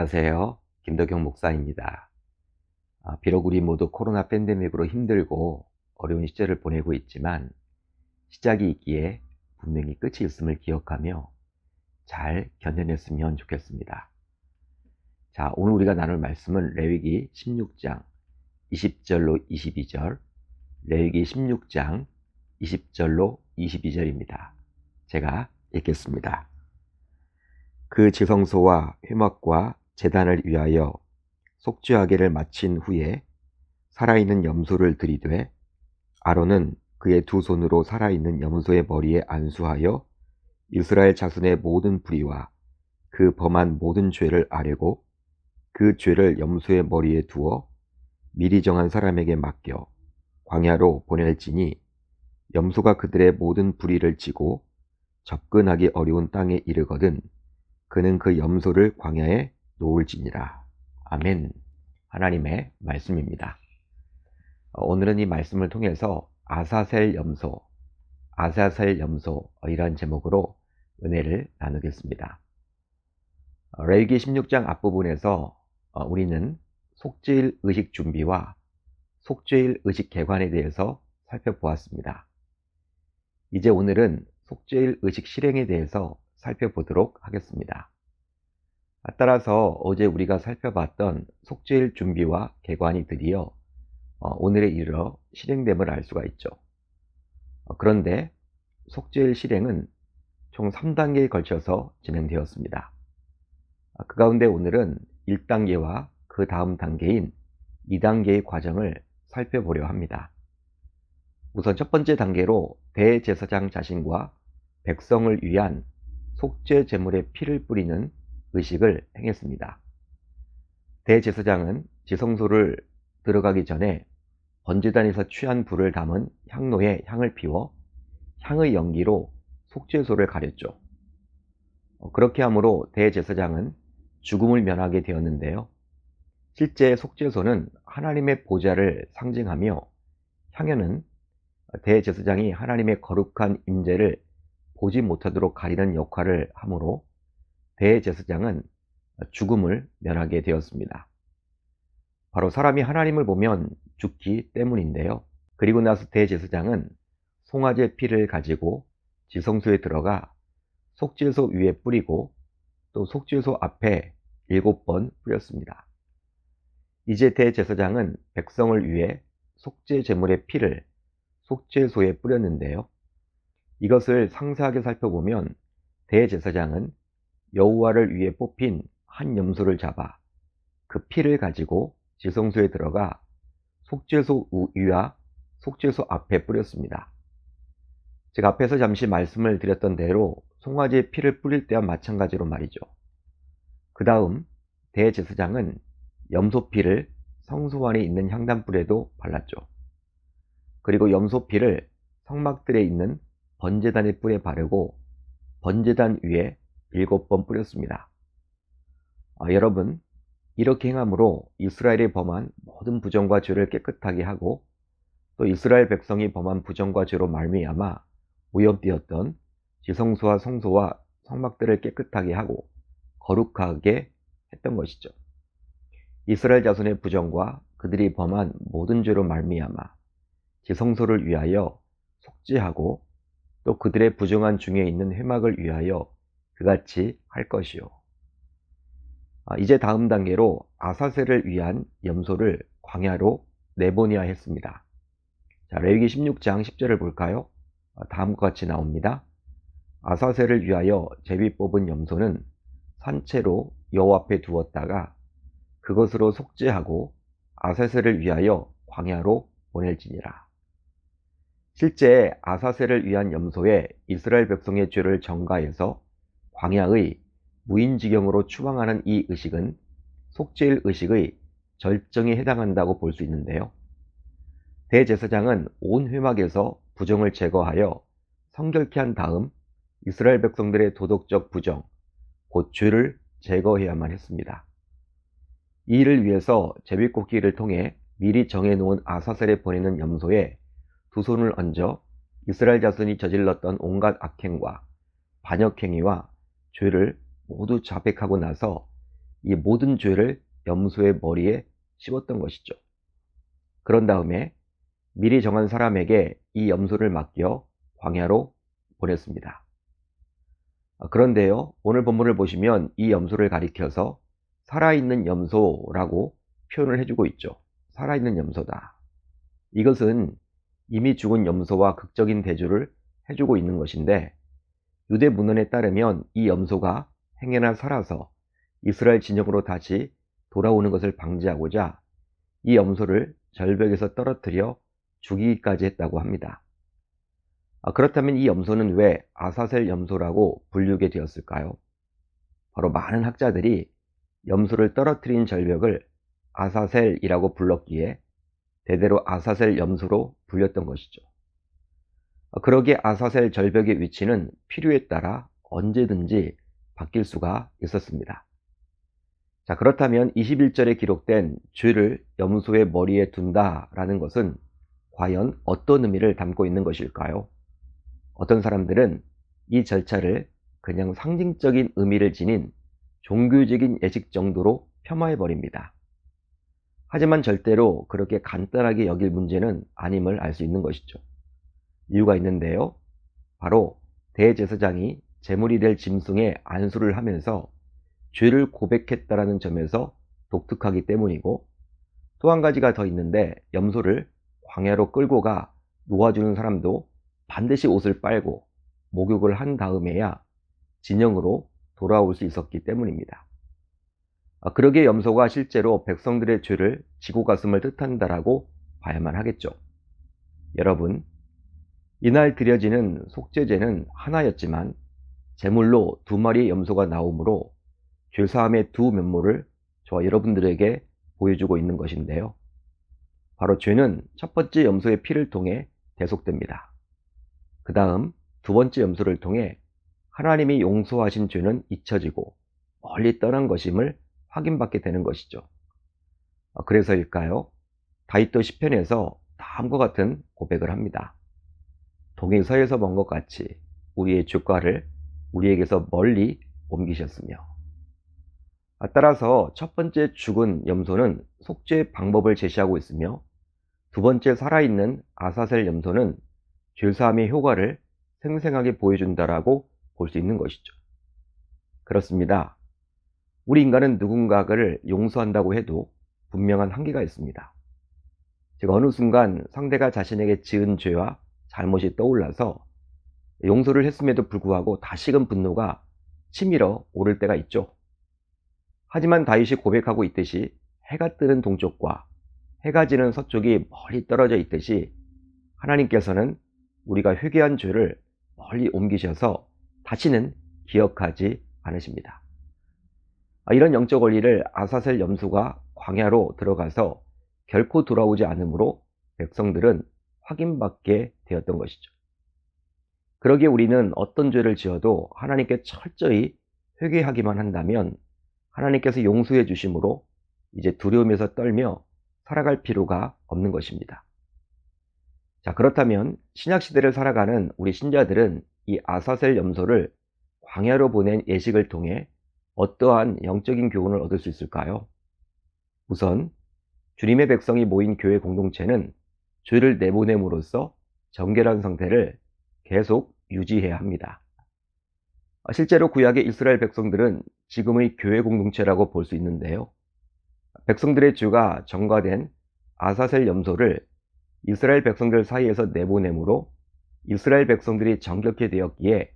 안녕하세요. 김덕영 목사입니다. 비록 우리 모두 코로나 팬데믹으로 힘들고 어려운 시절을 보내고 있지만 시작이 있기에 분명히 끝이 있음을 기억하며 잘 견뎌냈으면 좋겠습니다. 자, 오늘 우리가 나눌 말씀은 레위기 16장 20절로 22절, 레위기 16장 20절로 22절입니다. 제가 읽겠습니다. 그 지성소와 회막과 제단을 위하여 속죄하기를 마친 후에 살아있는 염소를 들이되 아론은 그의 두 손으로 살아있는 염소의 머리에 안수하여 이스라엘 자손의 모든 불의와 그 범한 모든 죄를 아뢰고 그 죄를 염소의 머리에 두어 미리 정한 사람에게 맡겨 광야로 보낼지니 염소가 그들의 모든 불의를 지고 접근하기 어려운 땅에 이르거든 그는 그 염소를 광야에 놓을지니라. 아멘. 하나님의 말씀입니다. 오늘은 이 말씀을 통해서 아사셀 염소 이란 제목으로 은혜를 나누겠습니다. 레위기 16장 앞부분에서 우리는 속죄일 의식 준비와 속죄일 의식 개관에 대해서 살펴보았습니다. 이제 오늘은 속죄일 의식 실행에 대해서 살펴보도록 하겠습니다. 따라서 어제 우리가 살펴봤던 속죄일 준비와 개관이 드디어 오늘에 이르러 실행됨을 알 수가 있죠. 그런데 속죄일 실행은 총 3단계에 걸쳐서 진행되었습니다. 그 가운데 오늘은 1단계와 그 다음 단계인 2단계의 과정을 살펴보려 합니다. 우선 첫 번째 단계로 대제사장 자신과 백성을 위한 속죄 제물의 피를 뿌리는 의식을 행했습니다. 대제사장은 지성소를 들어가기 전에 번제단에서 취한 불을 담은 향로에 향을 피워 향의 연기로 속죄소를 가렸죠. 그렇게 함으로 대제사장은 죽음을 면하게 되었는데요. 실제 속죄소는 하나님의 보좌를 상징하며 향연은 대제사장이 하나님의 거룩한 임재를 보지 못하도록 가리는 역할을 하므로 대제사장은 죽음을 면하게 되었습니다. 바로 사람이 하나님을 보면 죽기 때문인데요. 그리고 나서 대제사장은 송아지 피를 가지고 지성소에 들어가 속죄소 위에 뿌리고 또 속죄소 앞에 7번 뿌렸습니다. 이제 대제사장은 백성을 위해 속죄 제물의 피를 속죄소에 뿌렸는데요. 이것을 상세하게 살펴보면 대제사장은 여호와를 위해 뽑힌 한 염소를 잡아 그 피를 가지고 지성소에 들어가 속죄소 위와 속죄소 앞에 뿌렸습니다. 제가 앞에서 잠시 말씀을 드렸던 대로 송아지의 피를 뿌릴 때와 마찬가지로 말이죠. 그 다음 대제사장은 염소피를 성소 안에 있는 향단불에도 발랐죠. 그리고 염소피를 성막들에 있는 번제단의 뿔에 바르고 번제단 위에 7번 뿌렸습니다. 여러분, 이렇게 행함으로 이스라엘이 범한 모든 부정과 죄를 깨끗하게 하고 또 이스라엘 백성이 범한 부정과 죄로 말미암아 오염되었던 지성소와 성소와 성막들을 깨끗하게 하고 거룩하게 했던 것이죠. 이스라엘 자손의 부정과 그들이 범한 모든 죄로 말미암아 지성소를 위하여 속죄하고 또 그들의 부정한 중에 있는 회막을 위하여 그같이 할 것이요. 이제 다음 단계로 아사셀을 위한 염소를 광야로 내보내야 했습니다. 자, 레위기 16장 10절을 볼까요? 다음과 같이 나옵니다. 아사셀을 위하여 제비 뽑은 염소는 산채로 여호와 앞에 두었다가 그것으로 속죄하고 아사셀을 위하여 광야로 보낼지니라. 실제 아사셀을 위한 염소에 이스라엘 백성의 죄를 전가해서 광야의 무인지경으로 추방하는 이 의식은 속죄일 의식의 절정에 해당한다고 볼 수 있는데요. 대제사장은 온 회막에서 부정을 제거하여 성결케 한 다음 이스라엘 백성들의 도덕적 부정, 곧 죄를 제거해야만 했습니다. 이 일을 위해서 제비뽑기를 통해 미리 정해놓은 아사셀에 보내는 염소에 두 손을 얹어 이스라엘 자손이 저질렀던 온갖 악행과 반역행위와 죄를 모두 자백하고 나서 이 모든 죄를 염소의 머리에 씌웠던 것이죠. 그런 다음에 미리 정한 사람에게 이 염소를 맡겨 광야로 보냈습니다. 그런데요, 오늘 본문을 보시면 이 염소를 가리켜서 살아있는 염소라고 표현을 해주고 있죠. 살아있는 염소다. 이것은 이미 죽은 염소와 극적인 대조를 해주고 있는 것인데, 유대 문헌에 따르면 이 염소가 행여나 살아서 이스라엘 진영으로 다시 돌아오는 것을 방지하고자 이 염소를 절벽에서 떨어뜨려 죽이기까지 했다고 합니다. 그렇다면 이 염소는 왜 아사셀 염소라고 불리게 되었을까요? 바로 많은 학자들이 염소를 떨어뜨린 절벽을 아사셀이라고 불렀기에 대대로 아사셀 염소로 불렸던 것이죠. 그러기에 아사셀 절벽의 위치는 필요에 따라 언제든지 바뀔 수가 있었습니다. 자, 그렇다면 21절에 기록된 죄를 염소의 머리에 둔다라는 것은 과연 어떤 의미를 담고 있는 것일까요? 어떤 사람들은 이 절차를 그냥 상징적인 의미를 지닌 종교적인 예식 정도로 폄하해버립니다. 하지만 절대로 그렇게 간단하게 여길 문제는 아님을 알 수 있는 것이죠. 이유가 있는데요. 바로 대제사장이 제물이 될 짐승의 안수를 하면서 죄를 고백했다라는 점에서 독특하기 때문이고, 또 한 가지가 더 있는데, 염소를 광야로 끌고 가 놓아주는 사람도 반드시 옷을 빨고 목욕을 한 다음에야 진영으로 돌아올 수 있었기 때문입니다. 그러기에 염소가 실제로 백성들의 죄를 지고 갔음을 뜻한다라고 봐야만 하겠죠. 여러분, 이날 드려지는 속죄제는 하나였지만 제물로 2마리의 염소가 나오므로 죄사함의 두 면모를 저와 여러분들에게 보여주고 있는 것인데요. 바로 죄는 첫 번째 염소의 피를 통해 대속됩니다. 그 다음 두 번째 염소를 통해 하나님이 용서하신 죄는 잊혀지고 멀리 떠난 것임을 확인받게 되는 것이죠. 그래서일까요? 다윗도 시편에서 다음과 같은 고백을 합니다. 동이 서에서 먼 것 같이 우리의 죄과를 우리에게서 멀리 옮기셨으며. 따라서 첫 번째 죽은 염소는 속죄 방법을 제시하고 있으며, 두 번째 살아있는 아사셀 염소는 죄사함의 효과를 생생하게 보여준다라고 볼 수 있는 것이죠. 그렇습니다. 우리 인간은 누군가를 용서한다고 해도 분명한 한계가 있습니다. 즉, 어느 순간 상대가 자신에게 지은 죄와 잘못이 떠올라서 용서를 했음에도 불구하고 다시금 분노가 치밀어 오를 때가 있죠. 하지만 다윗이 고백하고 있듯이 해가 뜨는 동쪽과 해가 지는 서쪽이 멀리 떨어져 있듯이 하나님께서는 우리가 회개한 죄를 멀리 옮기셔서 다시는 기억하지 않으십니다. 이런 영적 원리를 아사셀 염소가 광야로 들어가서 결코 돌아오지 않으므로 백성들은 확인받게 되었던 것이죠. 그러기에 우리는 어떤 죄를 지어도 하나님께 철저히 회개하기만 한다면 하나님께서 용서해 주심으로 이제 두려움에서 떨며 살아갈 필요가 없는 것입니다. 자, 그렇다면 신약시대를 살아가는 우리 신자들은 이 아사셀 염소를 광야로 보낸 예식을 통해 어떠한 영적인 교훈을 얻을 수 있을까요? 우선 주님의 백성이 모인 교회 공동체는 죄를 내보냄으로써 정결한 상태를 계속 유지해야 합니다. 실제로 구약의 이스라엘 백성들은 지금의 교회 공동체라고 볼 수 있는데요. 백성들의 죄가 전가된 아사셀 염소를 이스라엘 백성들 사이에서 내보내므로 이스라엘 백성들이 정결케 되었기에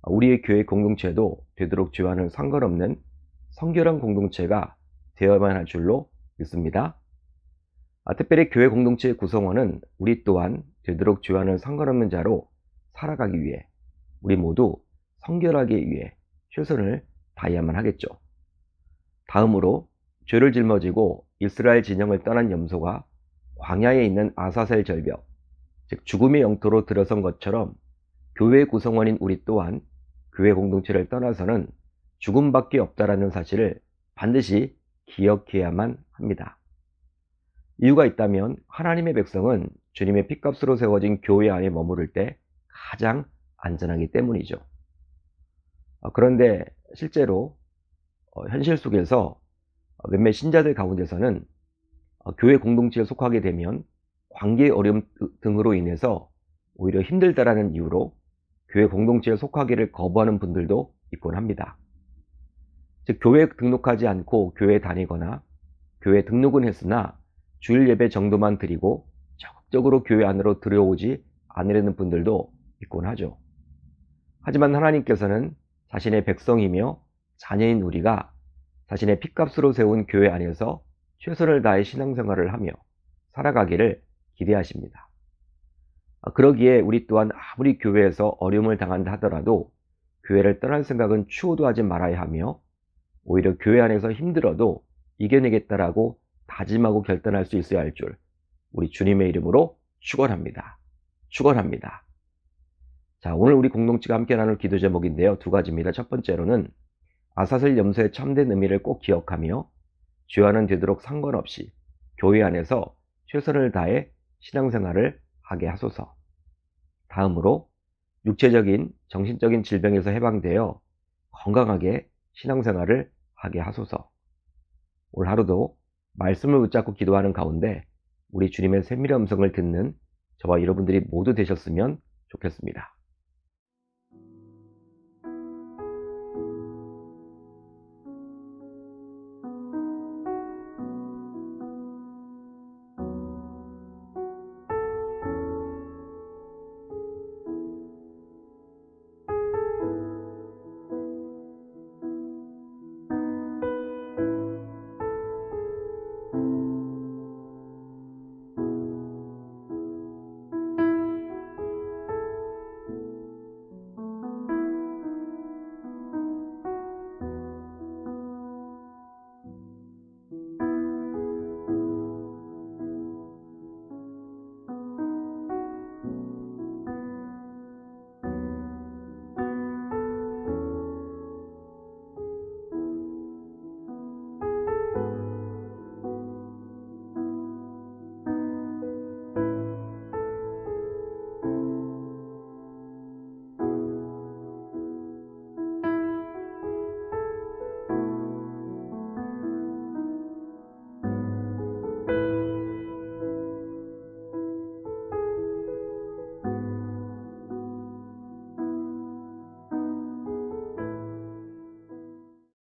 우리의 교회 공동체도 되도록 죄와는 상관없는 성결한 공동체가 되어야만 할 줄로 믿습니다. 특별히 교회 공동체의 구성원은 우리 또한 되도록 죄와는 상관없는 자로 살아가기 위해 우리 모두 성결하기 위해 최선을 다해야만 하겠죠. 다음으로 죄를 짊어지고 이스라엘 진영을 떠난 염소가 광야에 있는 아사셀 절벽, 즉 죽음의 영토로 들어선 것처럼 교회 구성원인 우리 또한 교회 공동체를 떠나서는 죽음밖에 없다라는 사실을 반드시 기억해야만 합니다. 이유가 있다면 하나님의 백성은 주님의 핏값으로 세워진 교회 안에 머무를 때 가장 안전하기 때문이죠. 그런데 실제로 현실 속에서 몇몇 신자들 가운데서는 교회 공동체에 속하게 되면 관계 어려움 등으로 인해서 오히려 힘들다라는 이유로 교회 공동체에 속하기를 거부하는 분들도 있곤 합니다. 즉 교회에 등록하지 않고 교회에 다니거나 교회 등록은 했으나 주일 예배 정도만 드리고 적극적으로 교회 안으로 들어오지 않으려는 분들도 있곤 하죠. 하지만 하나님께서는 자신의 백성이며 자녀인 우리가 자신의 핏값으로 세운 교회 안에서 최선을 다해 신앙생활을 하며 살아가기를 기대하십니다. 그러기에 우리 또한 아무리 교회에서 어려움을 당한다 하더라도 교회를 떠날 생각은 추호도 하지 말아야 하며 오히려 교회 안에서 힘들어도 이겨내겠다라고 다짐하고 결단할 수 있어야 할 줄 우리 주님의 이름으로 축원합니다. 축원합니다. 자, 오늘 우리 공동체가 함께 나눌 기도 제목인데요. 두 가지입니다. 첫 번째로는 아사슬 염소의 참된 의미를 꼭 기억하며 죄와는 되도록 상관없이 교회 안에서 최선을 다해 신앙생활을 하게 하소서. 다음으로 육체적인, 정신적인 질병에서 해방되어 건강하게 신앙생활을 하게 하소서. 오늘 하루도 말씀을 붙잡고 기도하는 가운데 우리 주님의 세밀한 음성을 듣는 저와 여러분들이 모두 되셨으면 좋겠습니다.